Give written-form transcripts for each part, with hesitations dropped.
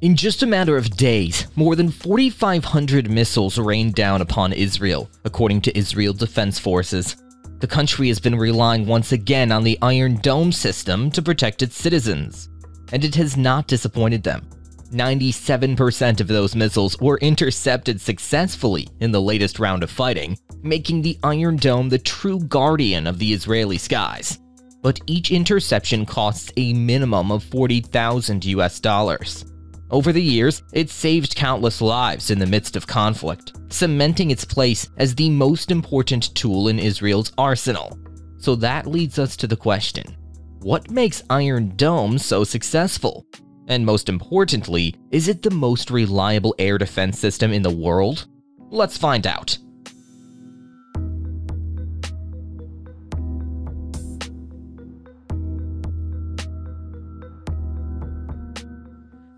In just a matter of days, more than 4,500 missiles rained down upon Israel, according to Israel Defense Forces. The country has been relying once again on the Iron Dome system to protect its citizens, and it has not disappointed them. 97% of those missiles were intercepted successfully in the latest round of fighting, making the Iron Dome the true guardian of the Israeli skies. But each interception costs a minimum of $40,000. Over the years, it saved countless lives in the midst of conflict, cementing its place as the most important tool in Israel's arsenal. So that leads us to the question, what makes Iron Dome so successful? And most importantly, is it the most reliable air defense system in the world? Let's find out.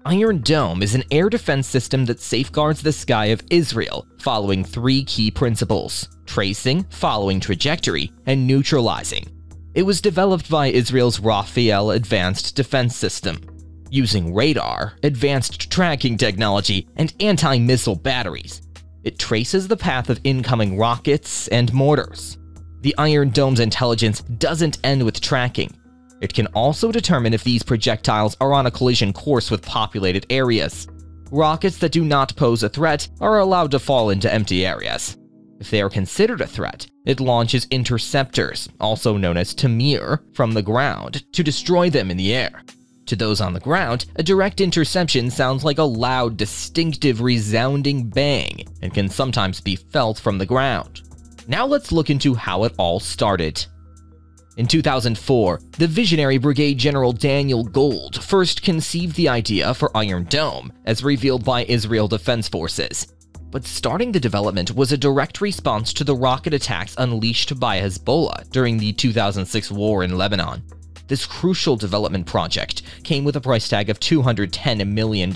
Iron Dome is an air defense system that safeguards the sky of Israel, following three key principles: tracing, following trajectory, and neutralizing. It was developed by Israel's Rafael Advanced Defense System, using radar, advanced tracking technology, and anti-missile batteries. It traces the path of incoming rockets and mortars. The Iron Dome's intelligence doesn't end with tracking. It can also determine if these projectiles are on a collision course with populated areas. Rockets that do not pose a threat are allowed to fall into empty areas. If they are considered a threat, it launches interceptors, also known as Tamir, from the ground to destroy them in the air. To those on the ground, a direct interception sounds like a loud, distinctive, resounding bang and can sometimes be felt from the ground. Now let's look into how it all started. In 2004, the visionary Brigade General Daniel Gold first conceived the idea for Iron Dome, as revealed by Israel Defense Forces. But starting the development was a direct response to the rocket attacks unleashed by Hezbollah during the 2006 war in Lebanon. This crucial development project came with a price tag of $210 million.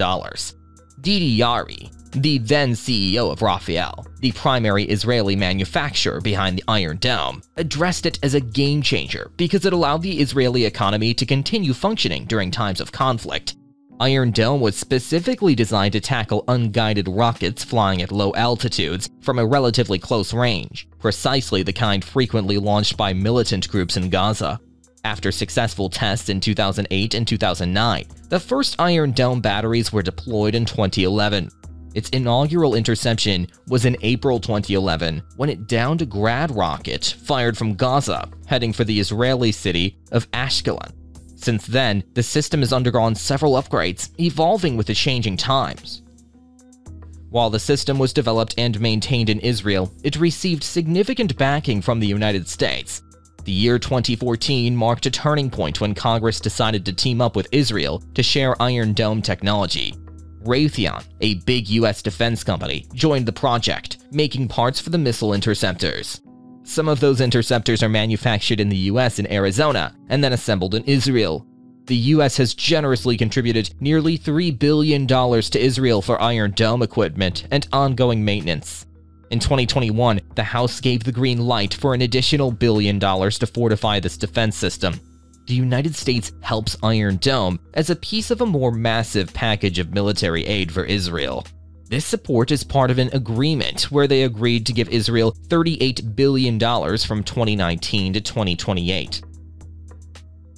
Didi Yari, the then CEO of Rafael, the primary Israeli manufacturer behind the Iron Dome, addressed it as a game changer because it allowed the Israeli economy to continue functioning during times of conflict. Iron Dome was specifically designed to tackle unguided rockets flying at low altitudes from a relatively close range, precisely the kind frequently launched by militant groups in Gaza. After successful tests in 2008 and 2009, the first Iron Dome batteries were deployed in 2011. Its inaugural interception was in April 2011, when it downed a Grad rocket fired from Gaza, heading for the Israeli city of Ashkelon. Since then, the system has undergone several upgrades, evolving with the changing times. While the system was developed and maintained in Israel, it received significant backing from the United States. The year 2014 marked a turning point when Congress decided to team up with Israel to share Iron Dome technology. Raytheon, a big US defense company, joined the project, making parts for the missile interceptors. Some of those interceptors are manufactured in the US in Arizona and then assembled in Israel. The US has generously contributed nearly $3 billion to Israel for Iron Dome equipment and ongoing maintenance. In 2021, the House gave the green light for an additional $1 billion to fortify this defense system. The United States helps Iron Dome as a piece of a more massive package of military aid for Israel. This support is part of an agreement where they agreed to give Israel $38 billion from 2019 to 2028.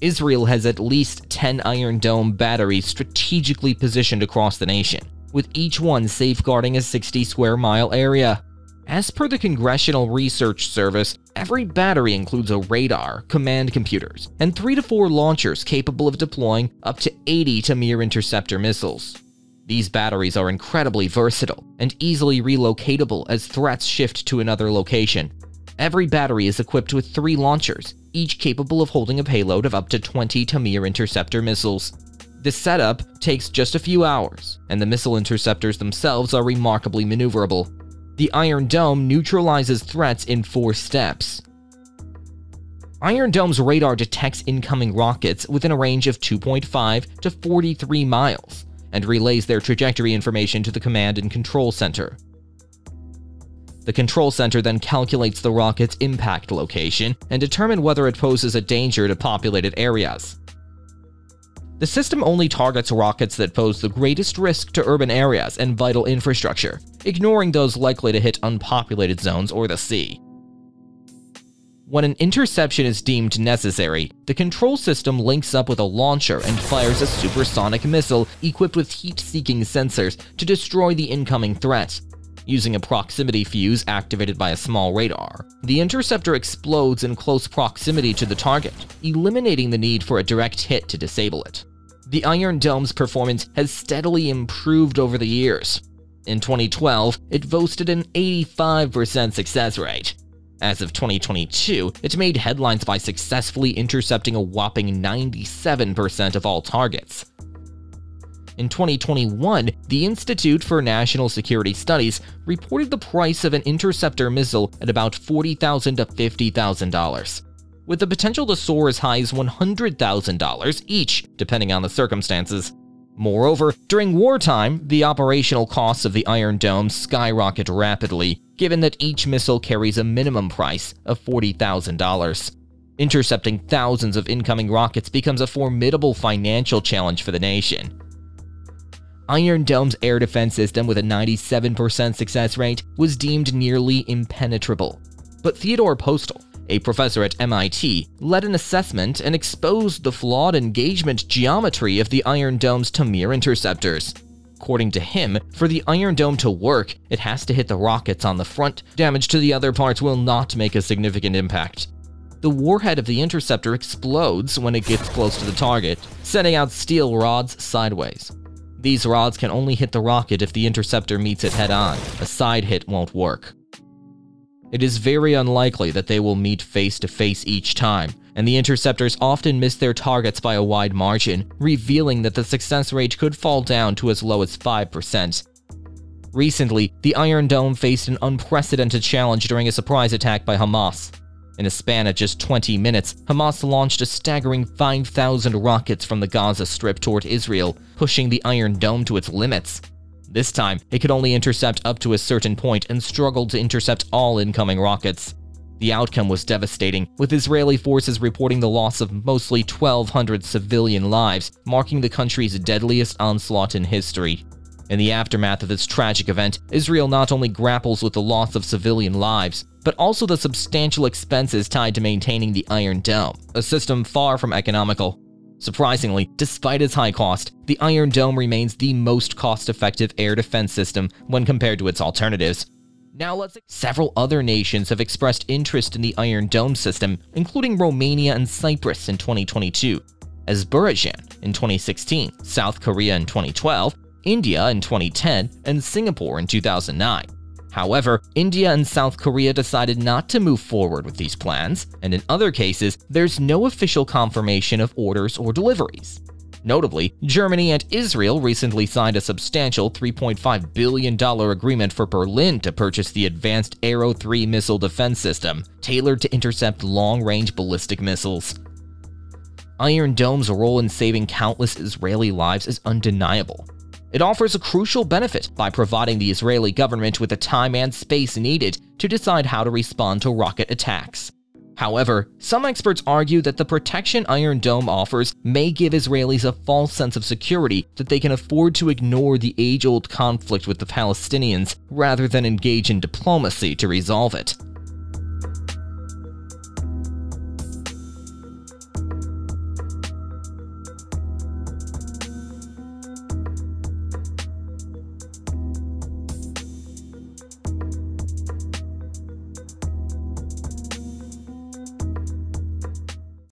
Israel has at least 10 Iron Dome batteries strategically positioned across the nation, with each one safeguarding a 60-square-mile area. As per the Congressional Research Service, every battery includes a radar, command computers, and 3 to 4 launchers capable of deploying up to 80 Tamir interceptor missiles. These batteries are incredibly versatile and easily relocatable as threats shift to another location. Every battery is equipped with 3 launchers, each capable of holding a payload of up to 20 Tamir interceptor missiles. The setup takes just a few hours, and the missile interceptors themselves are remarkably maneuverable. The Iron Dome neutralizes threats in 4 steps. Iron Dome's radar detects incoming rockets within a range of 2.5 to 43 miles and relays their trajectory information to the command and control center. The control center then calculates the rocket's impact location and determines whether it poses a danger to populated areas. The system only targets rockets that pose the greatest risk to urban areas and vital infrastructure, ignoring those likely to hit unpopulated zones or the sea. When an interception is deemed necessary, the control system links up with a launcher and fires a supersonic missile equipped with heat-seeking sensors to destroy the incoming threat. Using a proximity fuse activated by a small radar, the interceptor explodes in close proximity to the target, eliminating the need for a direct hit to disable it. The Iron Dome's performance has steadily improved over the years. In 2012, it boasted an 85% success rate. As of 2022, it made headlines by successfully intercepting a whopping 97% of all targets. In 2021, the Institute for National Security Studies reported the price of an interceptor missile at about $40,000 to $50,000, with the potential to soar as high as $100,000 each, depending on the circumstances. Moreover, during wartime, the operational costs of the Iron Dome skyrocket rapidly, given that each missile carries a minimum price of $40,000. Intercepting thousands of incoming rockets becomes a formidable financial challenge for the nation. Iron Dome's air defense system, with a 97% success rate, was deemed nearly impenetrable. But Theodore Postal, a professor at MIT, led an assessment and exposed the flawed engagement geometry of the Iron Dome's Tamir interceptors. According to him, for the Iron Dome to work, it has to hit the rockets on the front. Damage to the other parts will not make a significant impact. The warhead of the interceptor explodes when it gets close to the target, sending out steel rods sideways. These rods can only hit the rocket if the interceptor meets it head-on. A side hit won't work. It is very unlikely that they will meet face-to-face each time, and the interceptors often miss their targets by a wide margin, revealing that the success rate could fall down to as low as 5%. Recently, the Iron Dome faced an unprecedented challenge during a surprise attack by Hamas. In a span of just 20 minutes, Hamas launched a staggering 5,000 rockets from the Gaza Strip toward Israel, pushing the Iron Dome to its limits. This time, it could only intercept up to a certain point and struggled to intercept all incoming rockets. The outcome was devastating, with Israeli forces reporting the loss of mostly 1,200 civilian lives, marking the country's deadliest onslaught in history. In the aftermath of this tragic event, Israel not only grapples with the loss of civilian lives, but also the substantial expenses tied to maintaining the Iron Dome, a system far from economical. Surprisingly, despite its high cost, the Iron Dome remains the most cost-effective air defense system when compared to its alternatives. Now several other nations have expressed interest in the Iron Dome system, including Romania and Cyprus in 2022, Azerbaijan in 2016, South Korea in 2012, India in 2010, and Singapore in 2009. However, India and South Korea decided not to move forward with these plans, and in other cases, there's no official confirmation of orders or deliveries. Notably, Germany and Israel recently signed a substantial $3.5 billion agreement for Berlin to purchase the advanced Arrow 3 missile defense system, tailored to intercept long-range ballistic missiles. Iron Dome's role in saving countless Israeli lives is undeniable. It offers a crucial benefit by providing the Israeli government with the time and space needed to decide how to respond to rocket attacks. However, some experts argue that the protection Iron Dome offers may give Israelis a false sense of security that they can afford to ignore the age-old conflict with the Palestinians rather than engage in diplomacy to resolve it.